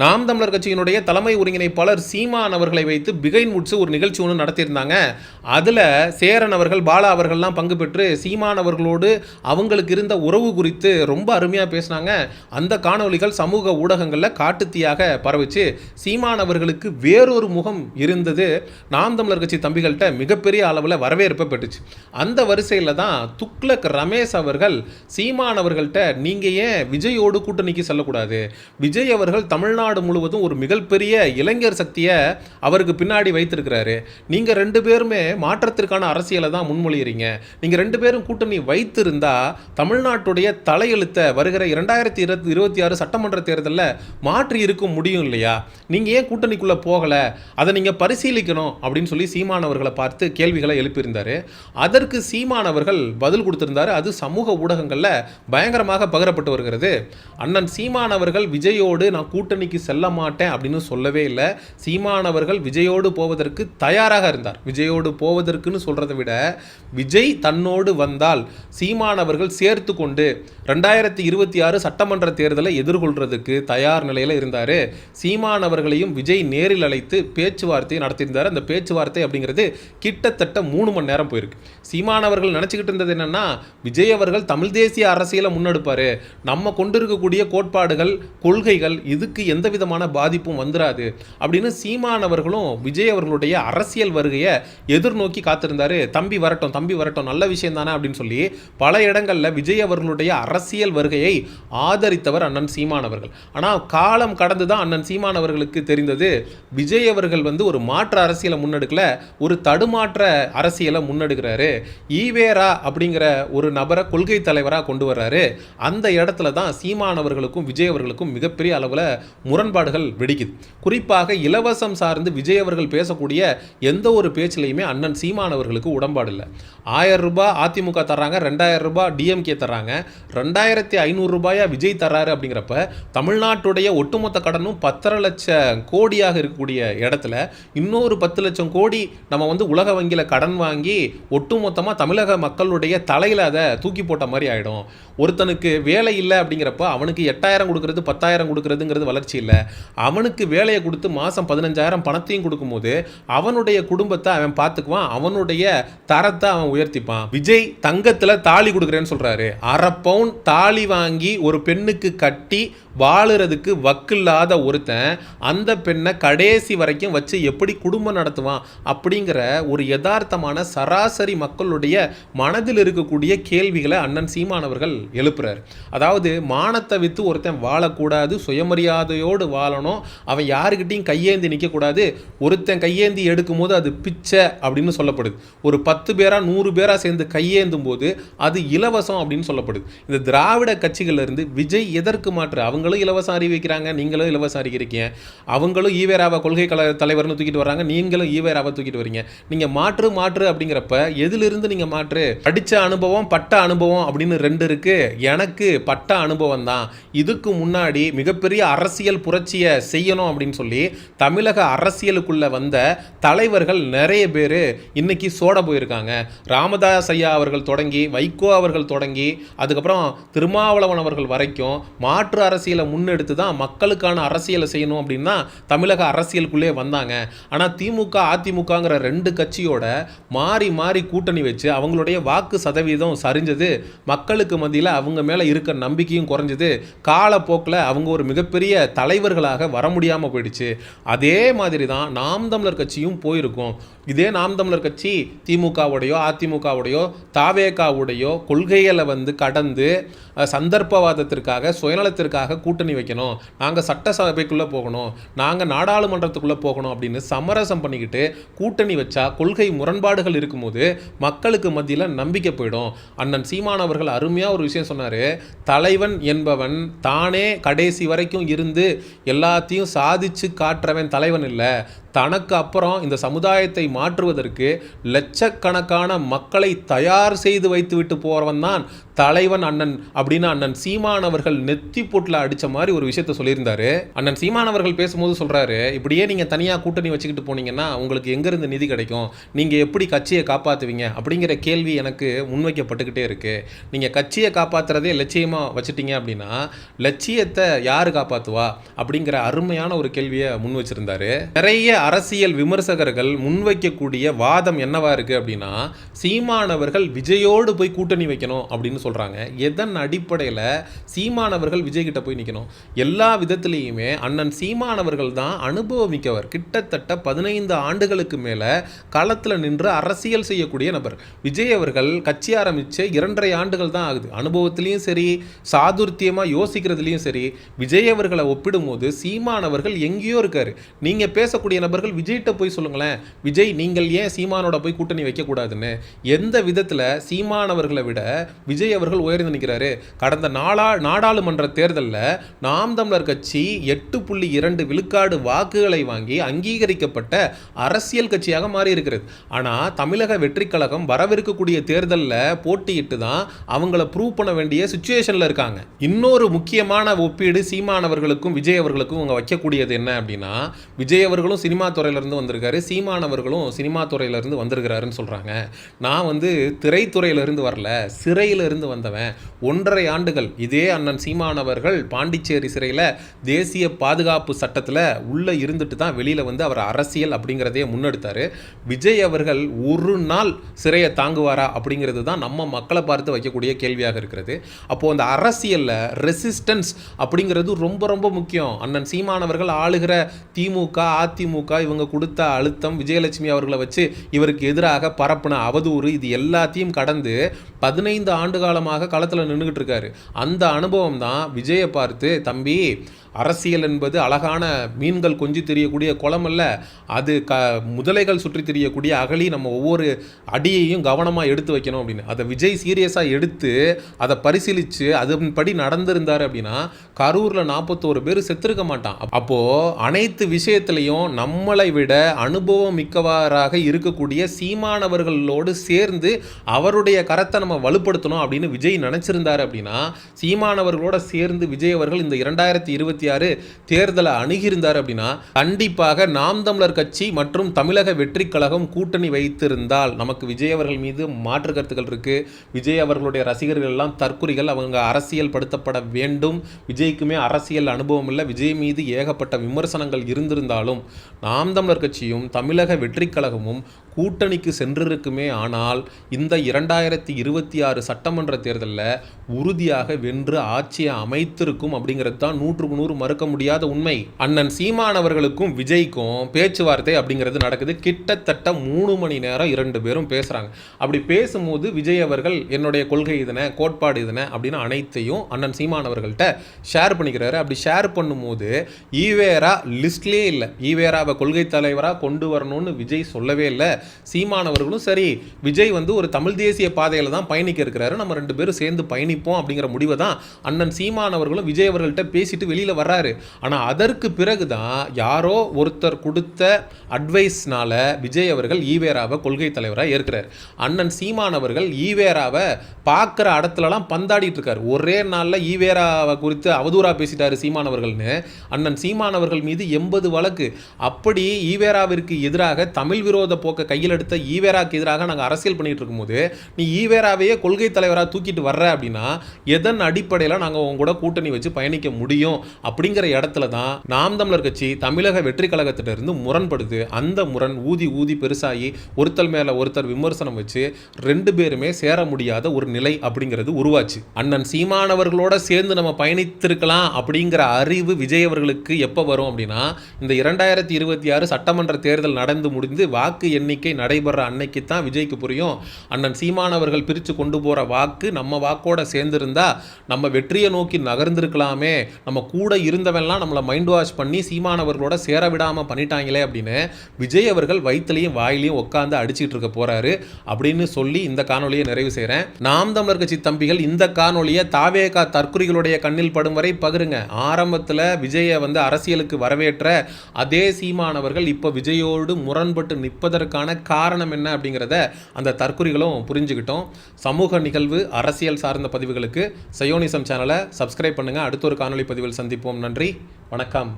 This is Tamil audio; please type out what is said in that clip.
நாம் தமிழர் கட்சியினுடைய தலைமை ஒருங்கிணைப்பாளர் சீமான் அவர்களை வைத்து பிகைன் வுட்ஸ் ஒரு நிகழ்ச்சி ஒன்று நடத்தியிருந்தாங்க. அதில் சேரன் அவர்கள், பாலா அவர்கள்லாம் பங்கு பெற்று சீமான் அவர்களோடு அவங்களுக்கு இருந்த உறவு குறித்து ரொம்ப அருமையாக பேசினாங்க. அந்த காணொலிகள் சமூக ஊடகங்களில் காட்டுத்தீயாக பரவிச்சு. சீமான் அவர்களுக்கு வேறொரு முகம் இருந்தது. நாம் தமிழர் கட்சி தம்பிகள்கிட்ட மிகப்பெரிய அளவில் வரவேற்பை பெற்றுச்சு. அந்த வரிசையில் தான் துக்ளக் ரமேஷ் அவர்கள் சீமான் அவர்கள்ட்ட நீங்கள் ஏன் விஜயோடு கூட்டணிக்கு செல்லக்கூடாது, விஜய் அவர்கள் தமிழ்நாடு முழுவதும் ஒரு மிகப்பெரிய இளைஞர் சக்தியை அவருக்கு பின்னாடி வைத்திருக்கிறாரு, நீங்க ரெண்டு பேருமே மாற்றத்திற்கான அரசியலை தான் முன்மொழிகிறீங்க, நீங்க ரெண்டு பேரும் கூட்டணி வைத்திருந்தா தமிழ்நாட்டுடைய தலையெழுத்தை வருகிற 2026 சட்டமன்ற தேர்தலில் மாற்றி இருக்க முடியும் இல்லையா, நீங்க ஏன் கூட்டணிக்குள்ள போகல, அதை நீங்க பரிசீலிக்கணும் அப்படின்னு சொல்லி சீமான் அவர்களை பார்த்து கேள்விகளை எழுப்பியிருந்தாரு. அதற்கு சீமான் அவர்கள் பதில் கொடுத்திருந்தாரு. அது சமூக ஊடகங்களில் பயங்கரமாக பகிரப்பட்டு வருகிறது. அண்ணன் சீமான் அவர்கள் விஜயோடு நான் கூட்டணிக்கு செல்ல மாட்டேன் அப்படின்னு சொல்லவே இல்லை. சீமான் அவர்கள் விஜயோடு போவதற்கு தயாராக இருந்தார். விஜயோடு போவதற்குன்னு சொல்றதை விட விஜய் தன்னோடு வந்தால் சீமான் அவர்கள் சேர்த்து கொண்டு 2026 சட்டமன்ற தேர்தலை எதிர்கொள்றதுக்கு தயார் நிலையில் இருந்தார். சீமான் அவர்களையும் விஜய் நேரில் அழைத்து பேச்சுவார்த்தை நடத்தியிருந்தார். அந்த பேச்சுவார்த்தை அப்படிங்கிறது கிட்டத்தட்ட 3 மணி நேரம் போயிருக்கு. சீமான் அவர்கள் நினச்சிக்கிட்டு இருந்தது என்னன்னா, விஜய் அவர்கள் தமிழ் தேசிய அரசியலை முன்னெடுப்பார், நம்ம கொண்டிருக்கக்கூடிய கோட்பாடுகள் கொள்கைகள் இதுக்கு எந்த விதமான பாதிப்பும் வந்துடாது அப்படின்னு சீமான் அவர்களும் விஜய் அவர்களுடைய அரசியல் வருகையை எதிர்நோக்கி காத்திருந்தாரு. தம்பி வரட்டும், தம்பி வரட்டும், நல்ல விஷயம் தானே அப்படின்னு சொல்லி பல இடங்களில் விஜய் அவர்களுடைய அரசியல் வருகையை ஆதரித்தவர் அண்ணன் சீமான் அவர்கள். ஆனால் காலம் கடந்து தான் அண்ணன் சீமான் அவர்களுக்கு தெரிந்தது, விஜய் அவர்கள் ஒரு மாற்று அரசியலை முன்னெடுக்கல, ஒரு தடுமாற்ற அரசியலை முன்னெடுக்கிறாரு. ஈவேரா அப்படிங்கிற ஒரு நபரை கொள்கை தலைவராக கொண்டு வர்றாரு. அந்த இடத்துல தான் சீமான் அவர்களுக்கும் விஜய் அவர்களுக்கும் மிகப்பெரிய அளவில் முரண்பாடுகள் வெடிக்குது. குறிப்பாக இலவசம் சார்ந்து விஜய் அவர்கள் பேசக்கூடிய எந்த ஒரு பேச்சிலையுமே அண்ணன் சீமான் அவர்களுக்கு உடன்பாடு இல்லை. 1000 ரூபாய் அதிமுக தர்றாங்க, 2000 ரூபாய் டிஎம்கே தர்றாங்க, 2500 ரூபாயா விஜய் தர்றாரு. அப்படிங்கிறப்ப தமிழ்நாட்டுடைய ஒட்டுமொத்த கடனும் 10.5 லட்சம் கோடியாக இருக்கக்கூடிய இடத்துல இன்னொரு 10 லட்சம் கோடி நம்ம உலக வங்கியில் கடன் வாங்கி ஒட்டுமொத்தமாக தமிழக மக்களுடைய தலையில் அதை தூக்கி போட்ட மாதிரி ஆகிடும். ஒருத்தனுக்கு வேலை இல்லை அப்படிங்கிறப்ப அவனுக்கு 8000 கொடுக்கறது 10,000 கொடுக்கறதுங்கிறது வளர்ச்சி இல்லை. அவனுக்கு வேலையை கொடுத்து மாதம் 15,000 பணத்தையும் கொடுக்கும்போது அவனுடைய குடும்பத்தை அவன் பார்த்துக்குவான், அவனுடைய தரத்தை அவன் உயர்த்திப்பான். விஜய் தங்கத்தில் தாலி கொடுக்குறேன்னு சொல்கிறாரு. 1/2 பவுன் தாலி வாங்கி ஒரு பெண்ணுக்கு கட்டி வாழுறதுக்கு வக்கில்லாத ஒருத்தன் அந்த பெண்ணை கடைசி வரைக்கும் வச்சு எப்படி குடும்பம் நடத்துவான் அப்படிங்கிற ஒரு யதார்த்தமான சராசரி மக்களுடைய மனதில் இருக்கக்கூடிய கேள்விகளை அண்ணன் சீமானவர்கள் எழுப்புறாரு. அதாவது மானத்தை விற்று ஒருத்தன் வாழக்கூடாது, சுயமரியாதையோடு வாழணும், அவன் யாருக்கிட்டையும் கையேந்தி நிற்கக்கூடாது. ஒருத்தன் கையேந்தி எடுக்கும் போது அது பிச்சை அப்படின்னு சொல்லப்படுது. ஒரு 10 பேரா 100 பேரா சேர்ந்து கையேந்தும் போது அது இலவசம் அப்படின்னு சொல்லப்படுது. இந்த திராவிட கட்சிகள் இருந்து விஜய் எதற்கு மாற்று? அவங்களும் இலவசம் அறிவிக்கிறாங்க, நீங்களும் இலவசம் அறிவிக்கிறீங்க. அவங்களும் ஈவேராவை கொள்கை தலைவர்னு தூக்கிட்டு வர்றாங்க, நீங்களும் ஈவேராவை தூக்கிட்டு வரீங்க. நீங்க மாற்று மாற்று அப்படிங்கிறப்ப எதிலிருந்து நீங்க மாற்று? படிச்ச அனுபவம் பட்ட அனுபவம் அப்படின்னு 2 இருக்கு. எனக்கு பட்ட அனுபவம் தான். இதுக்கு முன்னாடி மிகப்பெரிய அரசியல் புரட்சியை செய்யணும் அப்படின்னு சொல்லி தமிழக அரசியலுக்குள்ள வந்த தலைவர்கள் நிறைய பேர் இன்னைக்கு சோட போயிருக்காங்க. ராமதாஸ் ஐயா அவர்கள் தொடங்கி, வைகோ அவர்கள் தொடங்கி, அதுக்கப்புறம் திருமாவளவன் அவர்கள் வரைக்கும் மாற்று அரசியலை முன்னெடுத்து தான் மக்களுக்கான அரசியலை செய்யணும் அப்படின்னா தமிழக அரசியலுக்குள்ளே வந்தாங்க. ஆனால் திமுக அதிமுகங்கிற 2 கட்சியோட மாறி மாறி கூட்டணி வச்சு அவங்களுடைய வாக்கு சதவீதம் சரிஞ்சது, மக்களுக்கு மத்தியில் அவங்க மேலே இருக்க நம்பிக்கையும் குறைஞ்சது. காலப்போக்கில் அவங்க ஒரு மிகப்பெரிய தலைவர்களாக வர முடியாமல் போயிடுச்சு. அதே மாதிரி தான் நாம் தமிழர் கட்சியும் போயிருக்கும். இதே நாம் தமிழர் கட்சி திமுகவுடையோ அதிமுகவுடையோ தாவேகாவுடையோ கொள்கைகளை கடந்து சந்தர்ப்பவாதத்திற்காக சுயநலத்திற்காக கூட்டணி வைக்கணும், நாங்கள் சட்டசபைக்குள்ளே போகணும், நாங்கள் நாடாளுமன்றத்துக்குள்ளே போகணும் அப்படின்னு சமரசம் பண்ணிக்கிட்டு கூட்டணி வச்சா கொள்கை முரண்பாடுகள் இருக்கும்போது மக்களுக்கு மத்தியில் நம்பிக்கை போயிடும். அண்ணன் சீமான் அவர்கள் அருமையாக ஒரு விஷயம் சொன்னார். தலைவன் என்பவன் தானே கடைசி வரைக்கும் இருந்து எல்லாத்தையும் சாதிச்சு காட்டுறவன் தலைவன் இல்லை, தனக்கு அப்புறம் இந்த சமுதாயத்தை மாற்றுவதற்கு லட்சக்கணக்கான மக்களை தயார் செய்து வைத்து விட்டு போறவன் தான் தலைவன் அண்ணன் அப்படின்னு அண்ணன் சீமான் அவர்கள் நெத்தி போட்டுல அடிச்ச மாதிரி ஒரு விஷயத்த சொல்லியிருந்தாரு. அண்ணன் சீமான் அவர்கள் பேசும்போது சொல்றாரு, இப்படியே நீங்க தனியா கூட்டணி வச்சுக்கிட்டு போனீங்கன்னா உங்களுக்கு எங்க இருந்து நிதி கிடைக்கும், நீங்க எப்படி கட்சியை காப்பாத்துவீங்க அப்படிங்கிற கேள்வி எனக்கு முன்வைக்கப்பட்டுக்கிட்டே இருக்கு. நீங்க கட்சியை காப்பாத்துறதே லட்சியமா வச்சுட்டீங்க அப்படின்னா லட்சியத்தை யாரு காப்பாத்துவா அப்படிங்கிற அருமையான ஒரு கேள்வியை முன் வச்சிருந்தாரு. நிறைய அரசியல் விமர்சகர்கள் முன்வைக்கக்கூடிய வாதம் என்னவா இருக்கு அப்படின்னா, சீமானவர்கள் விஜயோடு போய் கூட்டணி வைக்கணும் அப்படின்னு சொல்றாங்க. எதன் அடிப்படையில் சீமானவர்கள் விஜய் கிட்ட போய் நிற்கணும்? எல்லா விதத்திலையுமே அண்ணன் சீமானவர்கள் தான் அனுபவமிக்கவர். கிட்டத்தட்ட 15 ஆண்டுகளுக்கு மேலே களத்தில் நின்று அரசியல் செய்யக்கூடிய நபர். விஜய் அவர்கள் கட்சி ஆரம்பித்து 2.5 ஆண்டுகள் தான் ஆகுது. அனுபவத்திலையும் சரி, சாதுர்த்தியமாக யோசிக்கிறதுலையும் சரி, விஜய் அவர்களை ஒப்பிடும்போது சீமானவர்கள் எங்கேயோ இருக்காரு. நீங்கள் பேசக்கூடிய நபர்கள் விஜய்கிட்ட போய் சொல்லுங்களேன், விஜய் நீங்கள் ஏன் சீமானோட போய் கூட்டணி வைக்கக்கூடாதுன்னு. எந்த விதத்தில் சீமானவர்களை விட விஜய் அவர்கள் உயர்ந்து நிற்கிறாரு? கடந்த நாடாளுமன்ற தேர்தலில் நாம் தமிழர் கட்சி 8.2 விழுக்காடு வாக்குகளை வாங்கி அங்கீகரிக்கப்பட்ட அரசியல் கட்சியாக மாறி இருக்கிறது. ஆனால் தமிழக வெற்றி கழகம் வரவிருக்கக்கூடிய தேர்தலில் போட்டியிட்டு தான் அவங்கள ப்ரூவ் பண்ண வேண்டிய சிச்சுவேஷனில் இருக்காங்க. இன்னொரு முக்கியமான ஒப்பீடு சீமானவர்களுக்கும் விஜய் அவர்களுக்கும் அவங்க வைக்கக்கூடியது என்ன அப்படின்னா, விஜய் அவர்களும் சினிமா துறையிலிருந்து வந்திருக்காரு, சீமானவர்களும் சினிமா துறையிலிருந்து வந்திருக்கிறாருன்னு சொல்கிறாங்க. நான் திரைத்துறையிலிருந்து வரல, சிறையிலிருந்து வந்தவன். 1.5 ஆண்டுகள் இதே அண்ணன் சீமானவர்கள் பாண்டிச்சேரி சிறையில் தேசிய பாதுகாப்பு சட்டத்தில் உள்ளே இருந்துட்டு தான் வெளியில் அவர் அரசியல் அப்படிங்கிறதையே முன்னெடுத்தார். விஜய் அவர்கள் ஒரு நாள் சிறையை தாங்குவாரா அப்படிங்கிறது தான் நம்ம மக்களை பார்த்து வைக்கக்கூடிய கேள்வியாக இருக்கிறது. அப்போது அந்த அரசியலில் ரெசிஸ்டன்ஸ் அப்படிங்கிறது ரொம்ப ரொம்ப முக்கியம். அண்ணன் சீமானவர்கள் ஆளுகிற திமுக, அதிமுக இவங்க கொடுத்த அழுத்தம், விஜயலட்சுமி அவர்களை வச்சு இவருக்கு எதிராக பரப்புன அவதூறு, இது எல்லாத்தையும் கடந்து 15 ஆண்டு காலமாக களத்தில் நின்றுகிட்டு இருக்காரு. அந்த அனுபவம் தான் விஜயை பார்த்து, தம்பி அரசியல் என்பது அழகான மீன்கள் கொஞ்சி தெரியக்கூடிய குளம் அல்ல, அது முதலைகள் சுற்றி தெரியக்கூடிய அகழி, நம்ம ஒவ்வொரு அடியையும் கவனமாக எடுத்து வைக்கணும் அப்படின்னு அதை விஜய் சீரியஸாக எடுத்து அதை பரிசீலித்து அதன்படி நடந்திருந்தார் அப்படின்னா கரூரில் 41 பேர் செத்துருக்க மாட்டான். அப்போது அனைத்து விஷயத்திலையும் நம்மளை விட அனுபவம் மிக்கவராக இருக்கக்கூடிய சீமானவர்களோடு சேர்ந்து அவருடைய கரத்தை நம்ம வலுப்படுத்தணும் அப்படின்னு விஜய் நினச்சிருந்தார் அப்படின்னா, சீமானவர்களோட சேர்ந்து விஜய் அவர்கள் இந்த 2026 தேர்தலை அணுகியிருந்தார் அப்படின்னா கண்டிப்பாக நாம் தமிழர் கட்சி மற்றும் தமிழக வெற்றி கழகம் கூட்டணி வைத்திருந்தால், நமக்கு விஜய் அவர்கள் மீது மாற்று கருத்துக்கள் இருக்கு, விஜய் அவர்களுடைய ரசிகர்கள் எல்லாம் தற்குறிகள், அவங்க அரசியல் படுத்தப்பட வேண்டும், விஜய்க்குமே அரசியல் அனுபவம் இல்லை, விஜய் மீது ஏகப்பட்ட விமர்சனங்கள் இருந்திருந்தாலும் நாம் தமிழர் கட்சியும் தமிழக வெற்றி கழகமும் கூட்டணிக்கு சென்றிருக்குமே. ஆனால் இந்த 2026 சட்டமன்ற தேர்தலில் உறுதியாக வென்று ஆட்சியை அமைத்திருக்கும் அப்படிங்கிறது தான் 100% மறுக்க முடியாத உண்மை. அண்ணன் சீமானவர்களுக்கும் விஜய்க்கும் பேச்சுவார்த்தை அப்படிங்கிறது நடக்குது. கிட்டத்தட்ட 3 மணி நேரம் 2 பேரும் பேசுறாங்க. அப்படி பேசும்போது விஜய் அவர்கள் என்னுடைய கொள்கை இதனை, கோட்பாடு இதனை அப்படின்னு அனைத்தையும் அண்ணன் சீமானவர்கள்ட்ட ஷேர் பண்ணிக்கிறாரு. அப்படி ஷேர் பண்ணும்போது ஈவேரா லிஸ்ட்லேயே இல்லை. ஈவேராவை கொள்கை தலைவராக கொண்டு வரணும்னு விஜய் சொல்லவே இல்லை. சீமானவர்களும் சரி, விஜய் ஒரு தமிழ் தேசிய பாதையில் தான் பயணிக்க இருக்கிறாரு, நம்ம 2 பேரும் சேர்ந்து பயணிப்போம் அப்படிங்கிற முடிவை தான் அண்ணன் சீமானவர்களும் விஜய் அவர்கள்ட்ட பேசிட்டு வெளியில் வர்றாரு. ஆனால் அதற்கு பிறகு தான் யாரோ ஒருத்தர் கொடுத்த அட்வைஸ்னால விஜய் அவர்கள் ஈவேராவை கொள்கை தலைவராக ஏற்கிறார். அண்ணன் சீமானவர்கள் ஈவேராவை பார்க்குற இடத்துலலாம் பந்தாடிட்டு இருக்காரு. ஒரே நாளில் ஈவேராவை குறித்து அவதூறாக பேசிட்டாரு சீமானவர்கள்னு அண்ணன் சீமானவர்கள் மீது 80 வழக்கு. அப்படி ஈவேராவிற்கு எதிராக தமிழ் விரோத போக்க கையில் எடுத்த ஈவேராக்கு எதிராக நாங்கள் அரசியல் பண்ணிட்டு இருக்கும்போது நீ ஈவேராவையே கொள்கை தலைவராக தூக்கிட்டு வர்ற அப்படின்னா எதன் அடிப்படையில் நாங்கள் உங்க கூட கூட்டணி வச்சு பயணிக்க முடியும் அப்படிங்கிற இடத்துல தான் நாம் தமிழர் கட்சி தமிழக வெற்றி கழகத்திலிருந்து முரண்படுது. அந்த முரண் ஊதி பெருசாகி ஒருத்தர் மேல ஒருத்தர் விமர்சனம் வச்சு 2 பேருமே சேர முடியாத ஒரு நிலை அப்படிங்கிறது உருவாச்சு. அண்ணன் சீமானவர்களோட சேர்ந்து நம்ம பயணித்திருக்கலாம் அப்படிங்கிற அறிவு விஜய் அவர்களுக்கு எப்போ வரும் அப்படின்னா, இந்த 2026 சட்டமன்ற தேர்தல் நடந்து முடிந்து வாக்கு எண்ணிக்கை நடைபெற அன்னைக்கு தான் விஜய்க்கு புரியும். அண்ணன் சீமானவர்கள் பிரித்து கொண்டு போகிற வாக்கு நம்ம வாக்கோட சேர்ந்திருந்தா நம்ம வெற்றியை நோக்கி நகர்ந்திருக்கலாமே, நம்ம கூட இருந்தவெல்லாம் நம்மளை மைண்ட் வாஷ் பண்ணி சீமானவர்களோட சேர விடாமல் பண்ணிட்டாங்களே அப்படின்னு விஜய் அவர்கள் வயிற்றுலையும் வாயிலையும் உட்காந்து அடிச்சுட்டு இருக்க போறாரு அப்படின்னு சொல்லி இந்த காணொலியை நிறைவு செய்கிறேன். நாம் தமிழர் கட்சி தம்பிகள் இந்த காணொலியை தாவேகா தற்குறிகளுடைய கண்ணில் படும் வரை பகிருங்க. ஆரம்பத்தில் விஜயை அரசியலுக்கு வரவேற்ற அதே சீமானவர்கள் இப்போ விஜயோடு முரண்பட்டு நிற்பதற்கான காரணம் என்ன அப்படிங்கிறத அந்த தற்குறிகளும் புரிஞ்சுக்கிட்டோம். சமூக நிகழ்வு, அரசியல் சார்ந்த பதிவு பதிவுகளுக்கு சயோனிசம் சேனலை சப்ஸ்கிரைப் பண்ணுங்கள். அடுத்த ஒரு காணொளி பதிவில் சந்திப்போம். நன்றி, வணக்கம்.